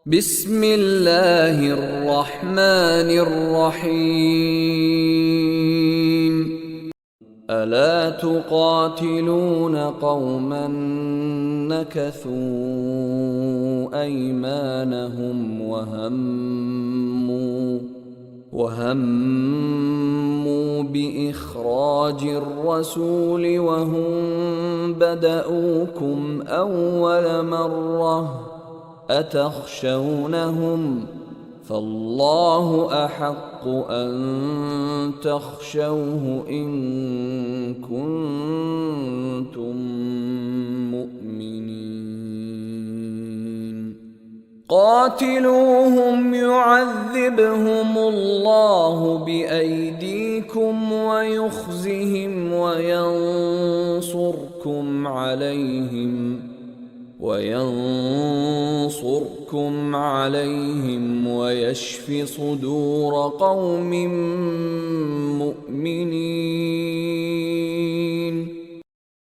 بسم الله الرحمن الرحيم. ألا تقاتلون قوما نكثوا أيمانهم وهموا بإخراج الرسول وهم بدؤوكم أول مرة أتخشونهم فالله أحق أن تخشوه إن كنتم مؤمنين. قاتلوهم يعذبهم الله بأيديكم ويخزهم وينصركم عليهم ويشف صدور قوم مؤمنين.